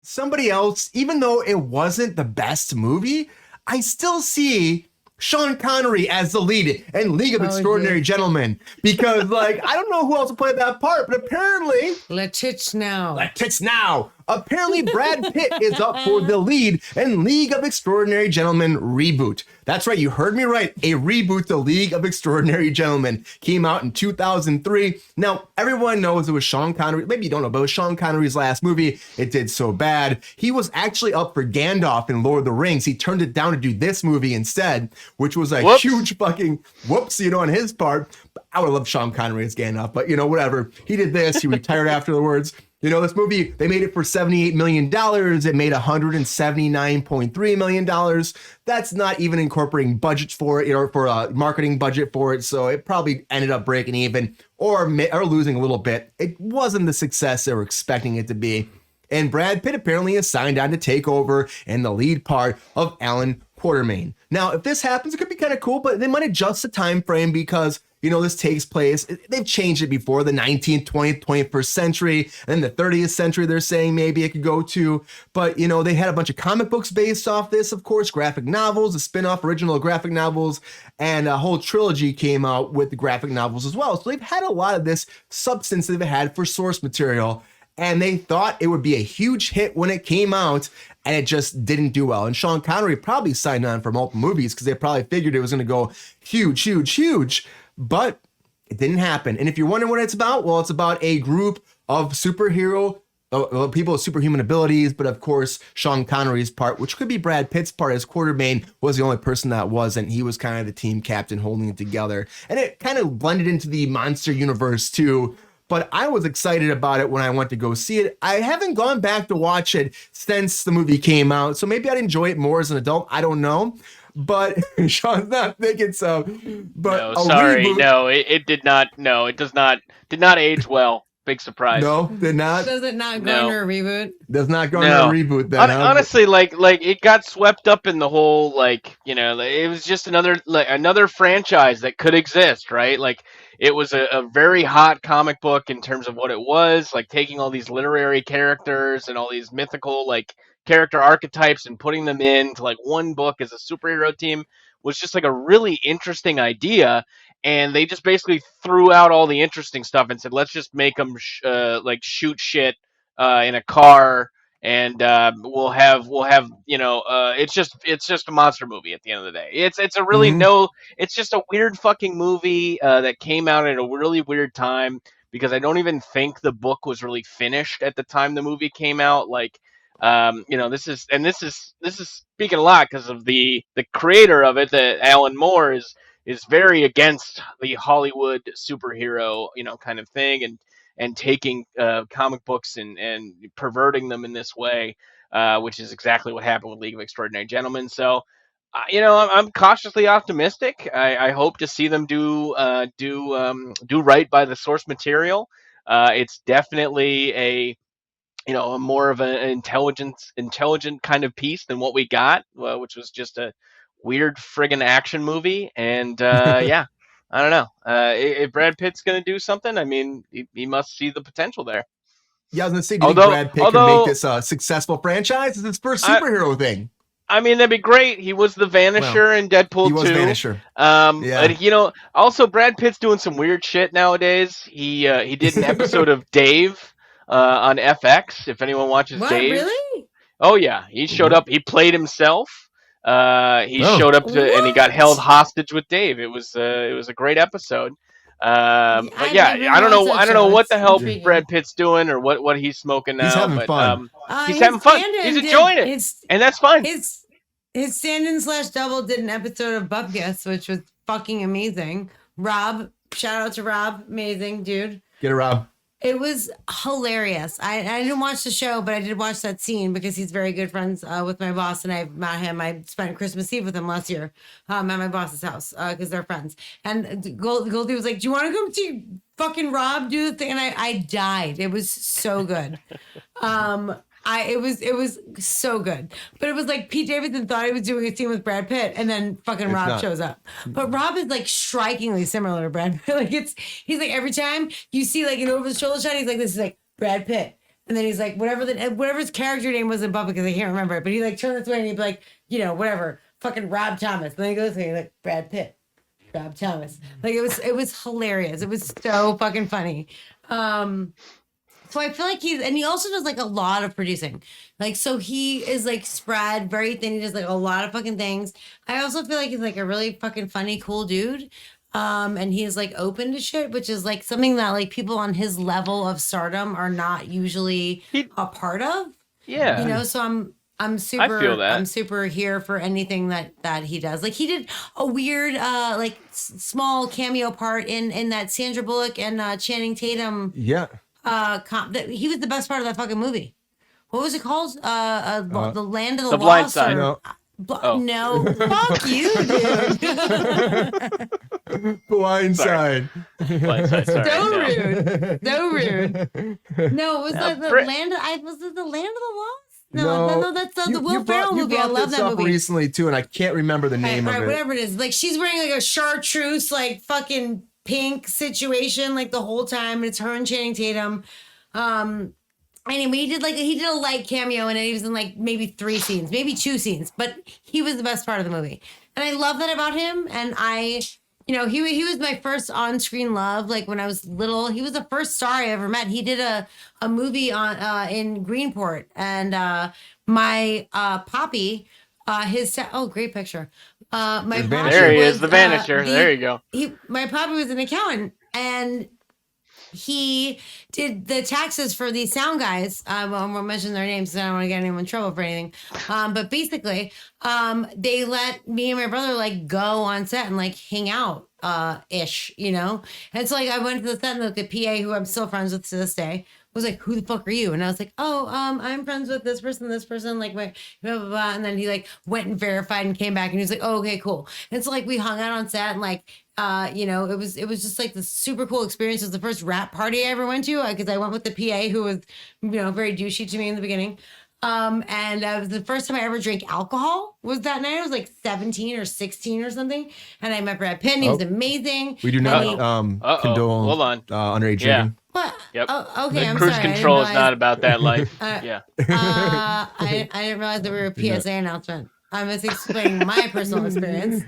somebody else, even though it wasn't the best movie, I still see Sean Connery as the lead in League of Extraordinary Gentlemen, because like I don't know who else will play that part, but apparently Let it now. Apparently Brad Pitt is up for the lead in League of Extraordinary Gentlemen reboot. That's right, you heard me right. A reboot, The League of Extraordinary Gentlemen, came out in 2003. Now, everyone knows it was Sean Connery. Maybe you don't know, but it was Sean Connery's last movie. It did so bad. He was actually up for Gandalf in Lord of the Rings. He turned it down to do this movie instead, which was a huge fucking whoops, on his part. I would have loved Sean Connery as Gandalf, but whatever. He did this. He retired afterwards. This movie, they made it for $78 million. It made $179.3 million. That's not even incorporating budgets for it, for a marketing budget for it. So it probably ended up breaking even or losing a little bit. It wasn't the success they were expecting it to be. And Brad Pitt apparently is signed on to take over in the lead part of Alan Quatermain. Now, if this happens, it could be kind of cool, but they might adjust the time frame because this takes place. They've changed it before, the 19th, 20th, 21st century, and then the 30th century, they're saying maybe it could go to. But, they had a bunch of comic books based off this, of course, graphic novels, a spin-off original graphic novels, and a whole trilogy came out with the graphic novels as well. So they've had a lot of this substance they've had for source material. And they thought it would be a huge hit when it came out, and it just didn't do well. And Sean Connery probably signed on for multiple movies because they probably figured it was going to go huge, huge, huge. But it didn't happen. And if you're wondering what it's about, well, it's about a group of superhero people with superhuman abilities. But of course, Sean Connery's part, which could be Brad Pitt's part as Quatermain, was the only person that wasn't. He was kind of the team captain holding it together. And it kind of blended into the monster universe too. But I was excited about it when I went to go see it. I haven't gone back to watch it since the movie came out, so maybe I'd enjoy it more as an adult. I don't know. But Sean's not thinking so. But no, sorry, reboot, no, it did not. No, it did not age well. Big surprise. No, did not. Does it not go into a reboot? Does not go into a reboot. Then honestly, like it got swept up in the whole it was just another franchise that could exist, right? Like it was a very hot comic book in terms of what it was, like taking all these literary characters and all these mythical character archetypes and putting them into one book as a superhero team was just a really interesting idea. And they just basically threw out all the interesting stuff and said, let's just make them shoot shit in a car, and we'll have it's just a monster movie at the end of the day. It's a really it's just a weird fucking movie that came out at a really weird time, because I don't even think the book was really finished at the time the movie came out. This is speaking a lot because of the creator of it, that Alan Moore is very against the Hollywood superhero, kind of thing, and taking comic books and perverting them in this way, which is exactly what happened with League of Extraordinary Gentlemen. So, I'm cautiously optimistic. I hope to see them do right by the source material. It's definitely a more of an intelligent kind of piece than what we got, which was just a weird friggin' action movie. And yeah, I don't know. If Brad Pitt's gonna do something, I mean, he must see the potential there. Yeah, I was gonna say, do you think Brad Pitt could make this a successful franchise? It's his first superhero thing. I mean, that'd be great. He was the Vanisher in Deadpool 2. He was Vanisher. Yeah. But, also Brad Pitt's doing some weird shit nowadays. He did an episode of Dave on FX. If anyone watches Dave. Really? Oh yeah, he showed up. He played himself. He showed up and he got held hostage with Dave. It was a great episode. But yeah, I don't know what the hell Brad Pitt's doing or what he's smoking now. He's having fun. He's having fun. He's enjoying it, and that's fine. His stand-in/double did an episode of Bupkis, which was fucking amazing. Rob, shout out to Rob, amazing dude. Get a Rob. It was hilarious. I didn't watch the show, but I did watch that scene because he's very good friends with my boss, and I've met him. I spent Christmas Eve with him last year at my boss's house because they're friends. And Goldie was like, "Do you want to come see fucking Rob do the thing?" And I died. It was so good. It was so good. But it was like Pete Davidson thought he was doing a scene with Brad Pitt, and then fucking Rob shows up. But Rob is strikingly similar to Brad Pitt. He's every time you see an over the shoulder shot, he's like, this is Brad Pitt. And then he's like, whatever his character name was in Bubba, because I can't remember it, but he like turned this way and he'd be like, whatever, fucking Rob Thomas. And then he goes and he's like, Brad Pitt, Rob Thomas. Like it was hilarious. It was so fucking funny. So I feel like he also does like a lot of producing. Like, so he is like spread very thin. He does like a lot of fucking things. I also feel like he's like a really fucking funny, cool dude. And he's like open to shit, which is like something that like people on his level of stardom are not usually a part of. Yeah. So I'm super, I feel that. I'm super here for anything that he does. Like he did a weird, like small cameo part in that Sandra Bullock and Channing Tatum. Yeah. He was the best part of that fucking movie. What was it called? The Land of the Blind Lost. Side. No. No, fuck you, dude. Blind Side. Blind Side, sorry. So No. rude. So rude. No, it was like the Land. Was it the Land of the Lost? No, that's the Will Ferrell movie. I love that movie. Recently too, and I can't remember the name of it. Whatever it is, like she's wearing like a chartreuse, like fucking pink situation, like the whole time. It's her and Channing Tatum. Anyway, he did a light cameo in it. He was in like maybe 3 scenes, maybe 2 scenes, but he was the best part of the movie, and I love that about him. And he was my first on-screen love. Like when I was little, he was the first star I ever met. He did a movie in Greenport, and my poppy, great picture. My poppy there he was, is, the Vanisher. There you go. My poppy was an accountant, and he did the taxes for these sound guys. I won't mention their names because I don't want to get anyone in trouble for anything. But basically, they let me and my brother like go on set and like hang out ish, And so like I went to the set and the PA, who I'm still friends with to this day, was like, "Who the fuck are you?" And I was like, "Oh, I'm friends with this person, like my blah blah blah." And then he like went and verified and came back and he was like, "Oh, okay, cool." And so like we hung out on set and like it was just like this super cool experience. It was the first rap party I ever went to because I went with the PA who was very douchey to me in the beginning. And it was the first time I ever drank alcohol was that night. I was like 17 or 16 or something. And I met Brad Pitt and he was amazing. We do not condone Hold on. underage drinking. What? Yep. Oh, okay, I'm Cruise sorry. control is not about that life. Yeah. I didn't realize that we were a PSA announcement. I'm just explaining my personal experience.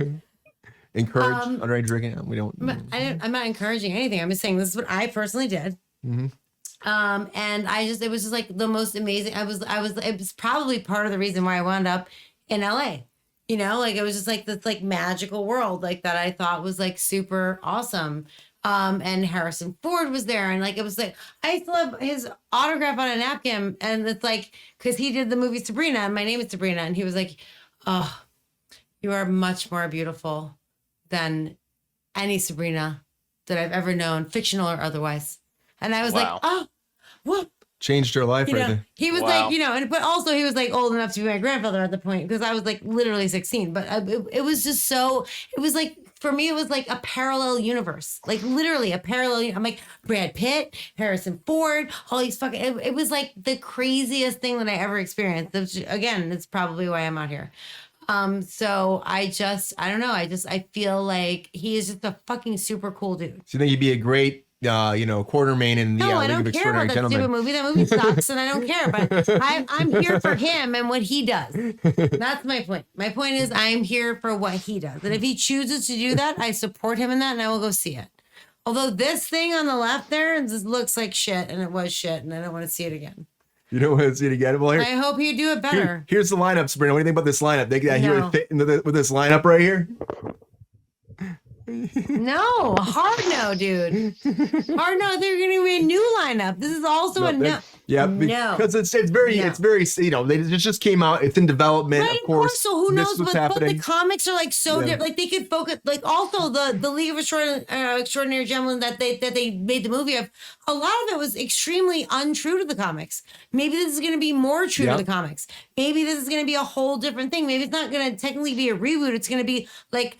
Encourage underage drinking. We don't. I'm not encouraging anything. I'm just saying this is what I personally did. Mm-hmm. And it was just like the most amazing. It was probably part of the reason why I wound up in LA. Like it was just like this like magical world like that I thought was like super awesome. And Harrison Ford was there, and like it was like I still have his autograph on a napkin, and it's like because he did the movie Sabrina, and my name is Sabrina, and he was like, "Oh, you are much more beautiful than any Sabrina that I've ever known, fictional or otherwise." And I was like, "Oh, what?" Changed her life right there. He was like, but also he was like old enough to be my grandfather at the point because I was like literally 16. But it was just so, it was like, for me, it was like a parallel universe, like literally a parallel. I'm like Brad Pitt, Harrison Ford, all these fucking, it was like the craziest thing that I ever experienced. Again, it's probably why I'm out here. So I don't know. I feel like he is just a fucking super cool dude. So you think he'd be a great Quartermain in the I League don't of care about Extraordinary that Gentlemen. stupid movie. That movie sucks, and I don't care. But I'm here for him and what he does. That's my point. My point is I'm here for what he does, and if he chooses to do that, I support him in that, and I will go see it. Although this thing on the left there just looks like shit, and it was shit, and I don't want to see it again. You don't want to see it again? Well, I hope you do it better. Here's the lineup, Sabrina. What do you think about this lineup? They got here with this lineup right here. No, hard no, dude. Hard no. They're going to be a new lineup. This is also a no. Yeah, no. because it's very they just came out. It's in development, right, of course. So who knows? But the comics are like so different. Like they could focus. Like also the League of Extraordinary Gentlemen that they made the movie of. A lot of it was extremely untrue to the comics. Maybe this is going to be more true to the comics. Maybe this is going to be a whole different thing. Maybe it's not going to technically be a reboot. It's going to be like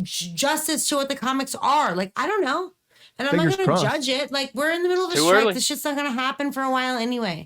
justice to what the comics are. Like I don't know. And I'm not going to judge it. Like, we're in the middle of a strike. This shit's not going to happen for a while anyway.